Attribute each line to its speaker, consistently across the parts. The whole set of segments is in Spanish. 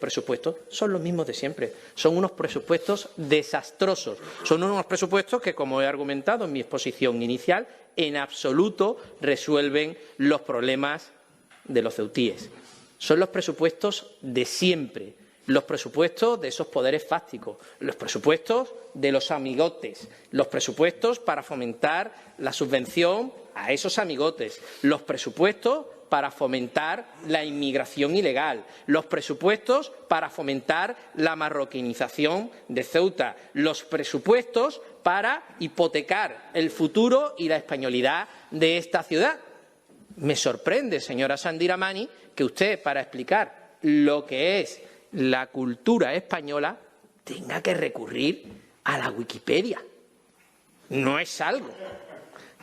Speaker 1: presupuestos son los mismos de siempre. Son unos presupuestos desastrosos. Son unos presupuestos que, como he argumentado en mi exposición inicial, en absoluto resuelven los problemas de los ceutíes. Son los presupuestos de siempre, los presupuestos de esos poderes fácticos, los presupuestos de los amigotes, los presupuestos para fomentar la subvención a esos amigotes, los presupuestos para fomentar la inmigración ilegal, los presupuestos para fomentar la marroquinización de Ceuta, los presupuestos para hipotecar el futuro y la españolidad de esta ciudad. Me sorprende, señora Sandiramani, que usted, para explicar lo que es la cultura española, tenga que recurrir a la Wikipedia. No es algo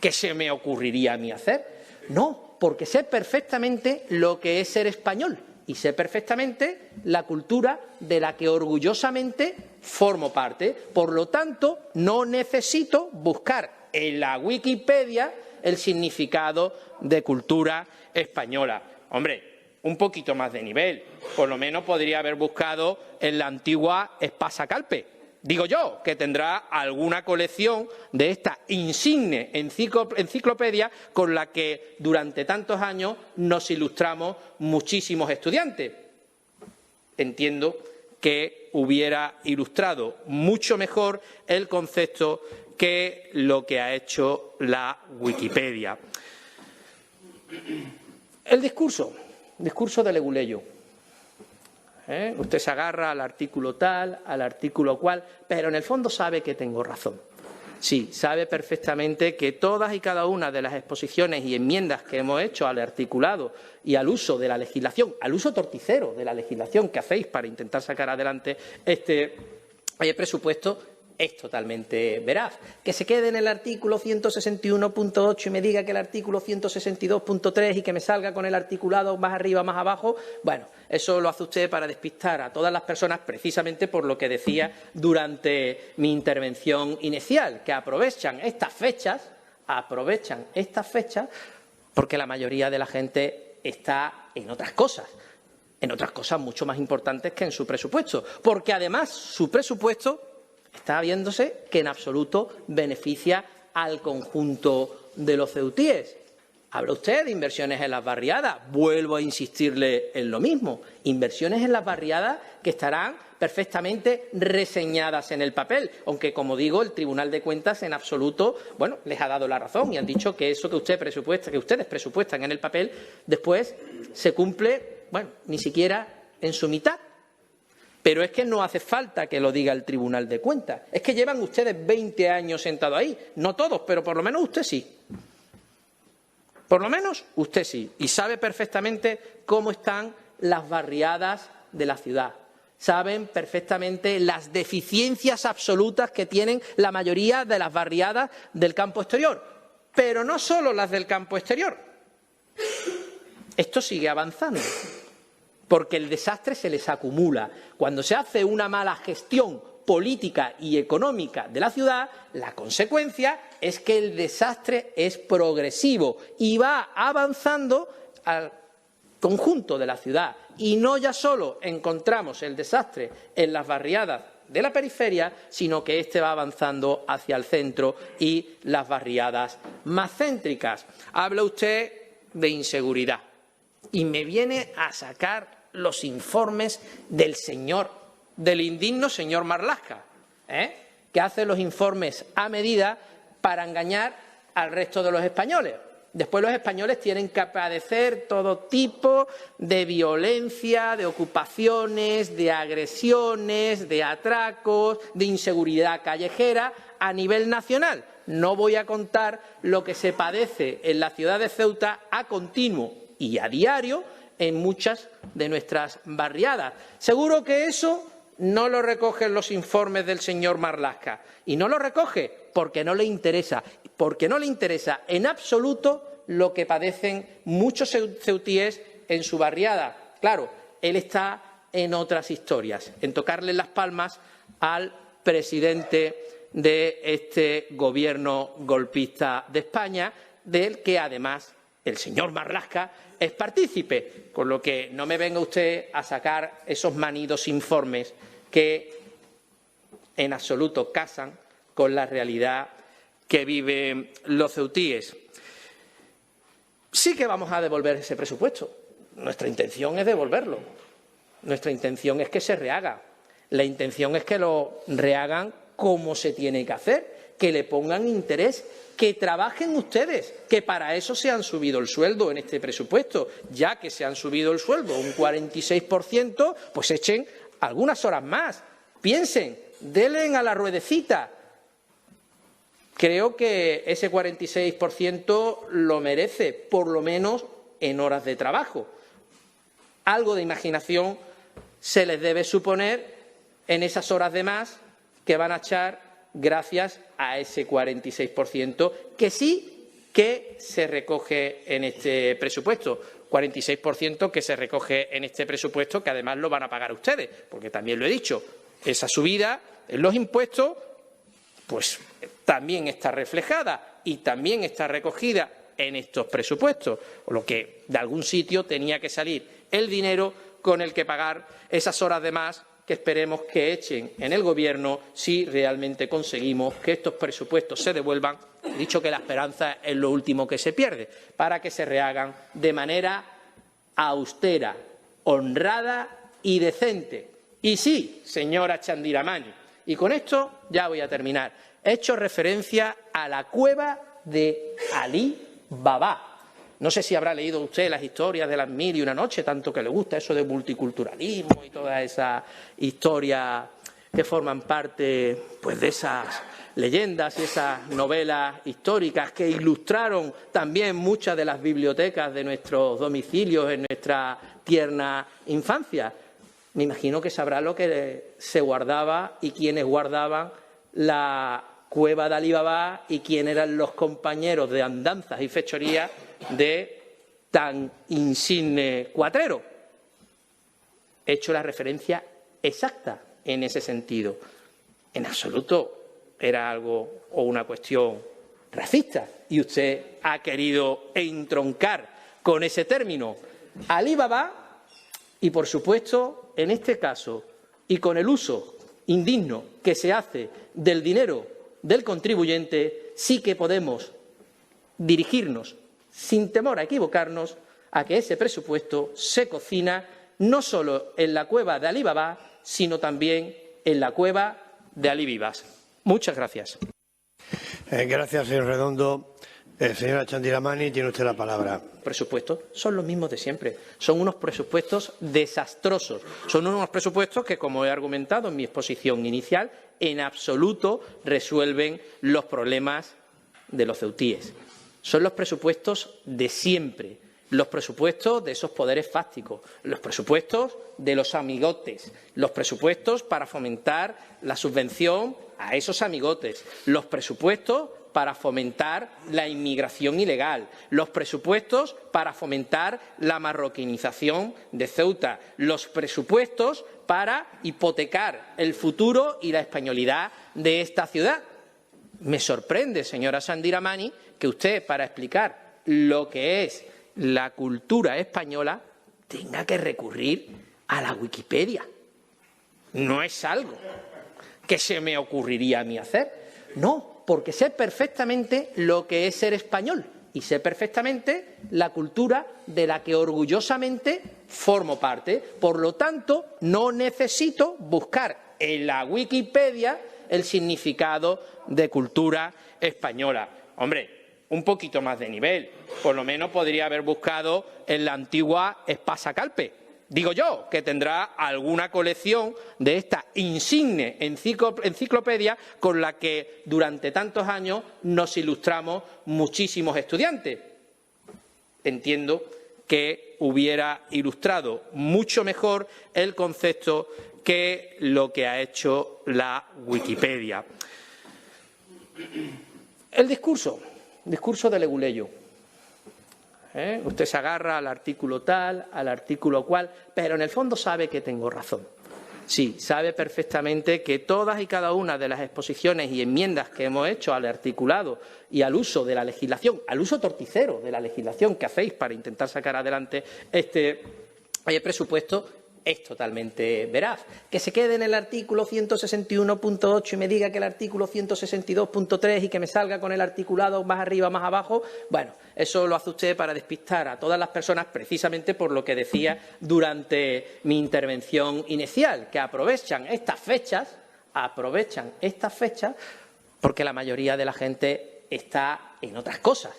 Speaker 1: que se me ocurriría a mí hacer. No, porque sé perfectamente lo que es ser español y sé perfectamente la cultura de la que orgullosamente formo parte. Por lo tanto, no necesito buscar en la Wikipedia el significado de cultura española. Hombre, un poquito más de nivel. Por lo menos podría haber buscado en la antigua Espasa Calpe. Digo yo, que tendrá alguna colección de esta insigne enciclopedia con la que durante tantos años nos ilustramos muchísimos estudiantes. Entiendo que hubiera ilustrado mucho mejor el concepto que lo que ha hecho la Wikipedia. El discurso de Leguleyo. Usted se agarra al artículo tal, al artículo cual, pero en el fondo sabe que tengo razón. Sí, sabe perfectamente que todas y cada una de las exposiciones y enmiendas que hemos hecho al articulado y al uso de la legislación, al uso torticero de la legislación que hacéis para intentar sacar adelante este presupuesto, es totalmente veraz. Que se quede en el artículo 161.8 y me diga que el artículo 162.3 y que me salga con el articulado más arriba, más abajo, bueno, eso lo hace usted para despistar a todas las personas, precisamente por lo que decía durante mi intervención inicial, que aprovechan estas fechas porque la mayoría de la gente está en otras cosas mucho más importantes que en su presupuesto, porque además su presupuesto está viéndose que en absoluto beneficia al conjunto de los ceutíes. Habla usted de inversiones en las barriadas. Vuelvo a insistirle en lo mismo. Inversiones en las barriadas que estarán perfectamente reseñadas en el papel, aunque, como digo, el Tribunal de Cuentas en absoluto, bueno, les ha dado la razón y han dicho que eso que ustedes presupuestan en el papel, después se cumple, bueno, ni siquiera en su mitad. Pero es que no hace falta que lo diga el Tribunal de Cuentas. Es que llevan ustedes 20 años sentados ahí. No todos, pero por lo menos usted sí. Por lo menos usted sí. Y sabe perfectamente cómo están las barriadas de la ciudad. Saben perfectamente las deficiencias absolutas que tienen la mayoría de las barriadas del campo exterior. Pero no solo las del campo exterior. Esto sigue avanzando. Porque el desastre se les acumula. Cuando se hace una mala gestión política y económica de la ciudad, la consecuencia es que el desastre es progresivo y va avanzando al conjunto de la ciudad. Y no ya solo encontramos el desastre en las barriadas de la periferia, sino que éste va avanzando hacia el centro y las barriadas más céntricas. Habla usted de inseguridad y me viene a sacar los informes del indigno señor Marlaska, que hace los informes a medida para engañar al resto de los españoles. Después los españoles tienen que padecer todo tipo de violencia, de ocupaciones, de agresiones, de atracos, de inseguridad callejera a nivel nacional. No voy a contar lo que se padece en la ciudad de Ceuta a continuo y a diario en muchas de nuestras barriadas. Seguro que eso no lo recogen los informes del señor Marlaska. Y no lo recoge porque no le interesa. Porque no le interesa en absoluto lo que padecen muchos ceutíes en su barriada. Claro, él está en otras historias, en tocarle las palmas al presidente de este gobierno golpista de España, del que además el señor Marlaska es partícipe, con lo que no me venga usted a sacar esos manidos informes que en absoluto casan con la realidad que viven los ceutíes. Sí que vamos a devolver ese presupuesto. Nuestra intención es devolverlo. Nuestra intención es que se rehaga. La intención es que lo rehagan como se tiene que hacer, que le pongan interés, que trabajen ustedes, que para eso se han subido el sueldo en este presupuesto. Ya que se han subido el sueldo un 46%, pues echen algunas horas más. Piensen, denle a la ruedecita. Creo que ese 46% lo merece, por lo menos en horas de trabajo. Algo de imaginación se les debe suponer en esas horas de más que van a echar gracias a ese 46% que sí que se recoge en este presupuesto. 46% que se recoge en este presupuesto, que además lo van a pagar ustedes, porque también lo he dicho, esa subida en los impuestos pues también está reflejada y también está recogida en estos presupuestos, por lo que de algún sitio tenía que salir el dinero con el que pagar esas horas de más que esperemos que echen en el Gobierno si realmente conseguimos que estos presupuestos se devuelvan. He dicho que la esperanza es lo último que se pierde, para que se rehagan de manera austera, honrada y decente. Y sí, señora Chandiramani, y con esto ya voy a terminar, he hecho referencia a la cueva de Alí Baba. No sé si habrá leído usted las historias de las 1001 noches, tanto que le gusta eso de multiculturalismo y todas esas historias que forman parte pues, de esas leyendas y esas novelas históricas que ilustraron también muchas de las bibliotecas de nuestros domicilios en nuestra tierna infancia. Me imagino que sabrá lo que se guardaba y quiénes guardaban la cueva de Alí Baba y quién eran los compañeros de andanzas y fechorías de tan insigne cuatrero. He hecho la referencia exacta en ese sentido. En absoluto era algo o una cuestión racista y usted ha querido entroncar con ese término Alí Baba y, por supuesto, en este caso y con el uso indigno que se hace del dinero del contribuyente, sí que podemos dirigirnos, sin temor a equivocarnos, a que ese presupuesto se cocina no solo en la cueva de Alí Baba, sino también en la cueva de Alí Vivas. Muchas gracias.
Speaker 2: Gracias, señor Redondo. Señora Chandiramani, tiene usted la palabra.
Speaker 1: Presupuestos son los mismos de siempre. Son unos presupuestos desastrosos. Son unos presupuestos que, como he argumentado en mi exposición inicial, en absoluto resuelven los problemas de los ceutíes. Son los presupuestos de siempre, los presupuestos de esos poderes fácticos, los presupuestos de los amigotes, los presupuestos para fomentar la subvención a esos amigotes, los presupuestos para fomentar la inmigración ilegal, los presupuestos para fomentar la marroquinización de Ceuta, los presupuestos para hipotecar el futuro y la españolidad de esta ciudad. Me sorprende, señora Chandiramani, que usted, para explicar lo que es la cultura española, tenga que recurrir a la Wikipedia. No es algo que se me ocurriría a mí hacer. No, porque sé perfectamente lo que es ser español y sé perfectamente la cultura de la que orgullosamente formo parte. Por lo tanto, no necesito buscar en la Wikipedia el significado de cultura española. Hombre, un poquito más de nivel. Por lo menos podría haber buscado en la antigua Espasa Calpe. Digo yo, que tendrá alguna colección de esta insigne enciclopedia con la que durante tantos años nos ilustramos muchísimos estudiantes. Entiendo que hubiera ilustrado mucho mejor el concepto que lo que ha hecho la Wikipedia. El discurso de Leguleyo. Usted se agarra al artículo tal, al artículo cual, pero en el fondo sabe que tengo razón. Sí, sabe perfectamente que todas y cada una de las exposiciones y enmiendas que hemos hecho al articulado y al uso de la legislación, al uso torticero de la legislación que hacéis para intentar sacar adelante este presupuesto, es totalmente veraz. Que se quede en el artículo 161.8 y me diga que el artículo 162.3 y que me salga con el articulado más arriba, más abajo, bueno, eso lo hace usted para despistar a todas las personas, precisamente por lo que decía durante mi intervención inicial, que aprovechan estas fechas porque la mayoría de la gente está en otras cosas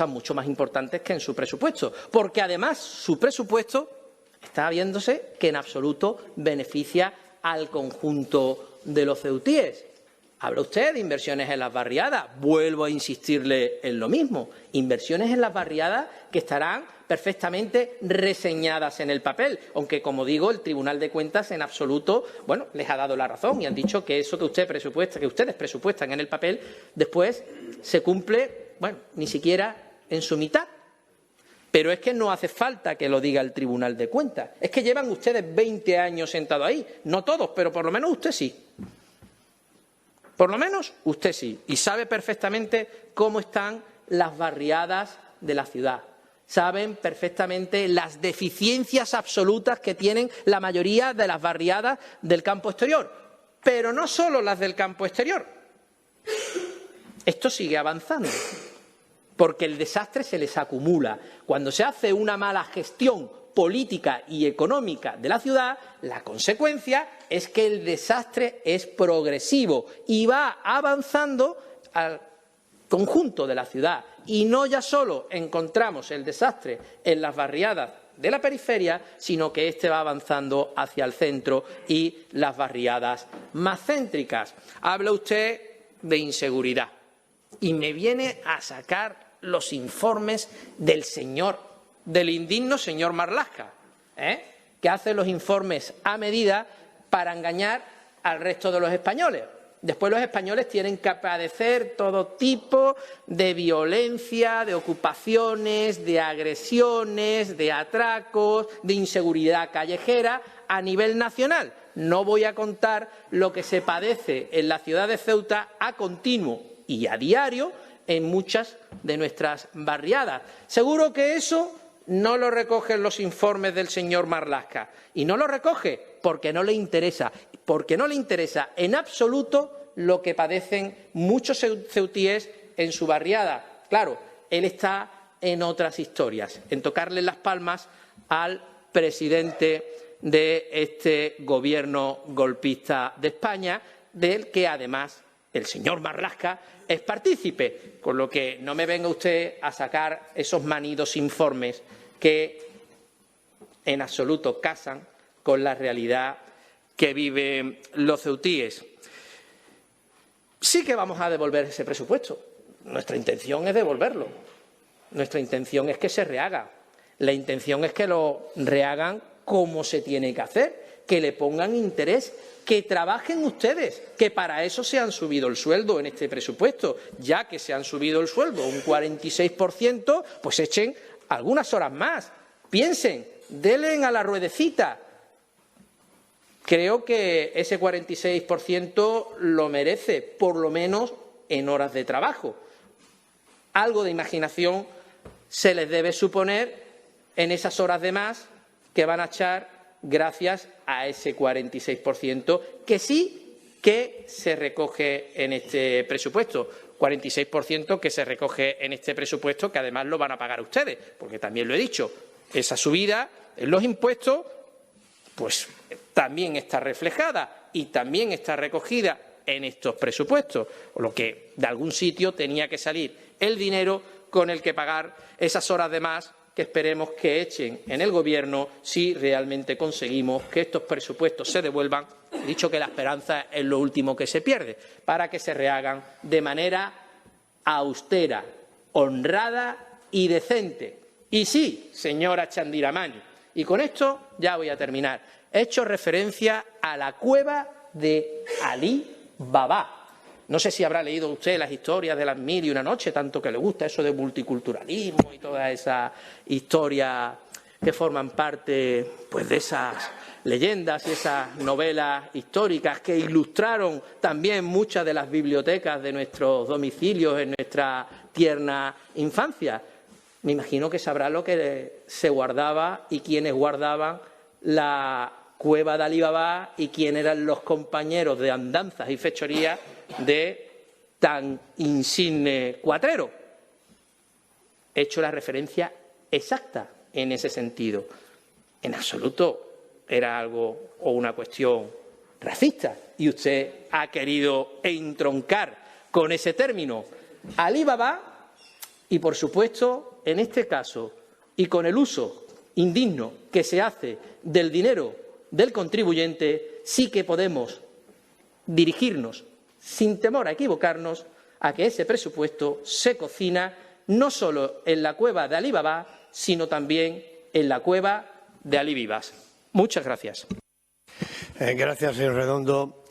Speaker 1: mucho más importantes que en su presupuesto, porque además su presupuesto está viéndose que en absoluto beneficia al conjunto de los ceutíes. Habla usted de inversiones en las barriadas. Vuelvo a insistirle en lo mismo. Inversiones en las barriadas que estarán perfectamente reseñadas en el papel, aunque, como digo, el Tribunal de Cuentas en absoluto, bueno, les ha dado la razón y han dicho que eso que ustedes presupuestan en el papel, después se cumple, bueno, ni siquiera en su mitad. Pero es que no hace falta que lo diga el Tribunal de Cuentas. Es que llevan ustedes 20 años sentados ahí. No todos, pero por lo menos usted sí. Por lo menos usted sí. Y sabe perfectamente cómo están las barriadas de la ciudad. Saben perfectamente las deficiencias absolutas que tienen la mayoría de las barriadas del campo exterior. Pero no solo las del campo exterior. Esto sigue avanzando. Porque el desastre se les acumula. Cuando se hace una mala gestión política y económica de la ciudad, la consecuencia es que el desastre es progresivo y va avanzando al conjunto de la ciudad. Y no ya solo encontramos el desastre en las barriadas de la periferia, sino que este va avanzando hacia el centro y las barriadas más céntricas. Habla usted de inseguridad y me viene a sacar los informes del indigno señor Marlaska, que hace los informes a medida para engañar al resto de los españoles. Después los españoles tienen que padecer todo tipo de violencia, de ocupaciones, de agresiones, de atracos, de inseguridad callejera a nivel nacional. No voy a contar lo que se padece en la ciudad de Ceuta a continuo y a diario en muchas de nuestras barriadas. Seguro que eso no lo recogen los informes del señor Marlaska. Y no lo recoge porque no le interesa. Porque no le interesa en absoluto lo que padecen muchos ceutíes en su barriada. Claro, él está en otras historias, en tocarle las palmas al presidente de este gobierno golpista de España, del que además el señor Marlaska es partícipe, con lo que no me venga usted a sacar esos manidos informes que en absoluto casan con la realidad que viven los ceutíes. Sí que vamos a devolver ese presupuesto. Nuestra intención es devolverlo. Nuestra intención es que se rehaga. La intención es que lo rehagan como se tiene que hacer, que le pongan interés, que trabajen ustedes, que para eso se han subido el sueldo en este presupuesto. Ya que se han subido el sueldo un 46%, pues echen algunas horas más. Piensen, denle a la ruedecita. Creo que ese 46% lo merece, por lo menos en horas de trabajo. Algo de imaginación se les debe suponer en esas horas de más que van a echar gracias a ese 46% que sí que se recoge en este presupuesto. 46% que se recoge en este presupuesto, que además lo van a pagar ustedes, porque también lo he dicho, esa subida en los impuestos pues también está reflejada y también está recogida en estos presupuestos, por lo que de algún sitio tenía que salir el dinero con el que pagar esas horas de más que esperemos que echen en el Gobierno si realmente conseguimos que estos presupuestos se devuelvan. He dicho que la esperanza es lo último que se pierde, para que se rehagan de manera austera, honrada y decente. Y sí, señora Chandiramani, y con esto ya voy a terminar, he hecho referencia a la cueva de Alí Baba. No sé si habrá leído usted las historias de las 1001 noches, tanto que le gusta eso de multiculturalismo y todas esas historias que forman parte pues, de esas leyendas y esas novelas históricas que ilustraron también muchas de las bibliotecas de nuestros domicilios en nuestra tierna infancia. Me imagino que sabrá lo que se guardaba y quiénes guardaban la cueva de Alí Baba y quiénes eran los compañeros de andanzas y fechorías de tan insigne cuatrero. He hecho la referencia exacta en ese sentido. En absoluto era algo o una cuestión racista y usted ha querido entroncar con ese término Alí Baba y, por supuesto, en este caso y con el uso indigno que se hace del dinero del contribuyente, sí que podemos dirigirnos, sin temor a equivocarnos, a que ese presupuesto se cocina no solo en la cueva de Alí Baba, sino también en la cueva de Alí Vivas. Muchas gracias.
Speaker 2: Gracias, señor Redondo.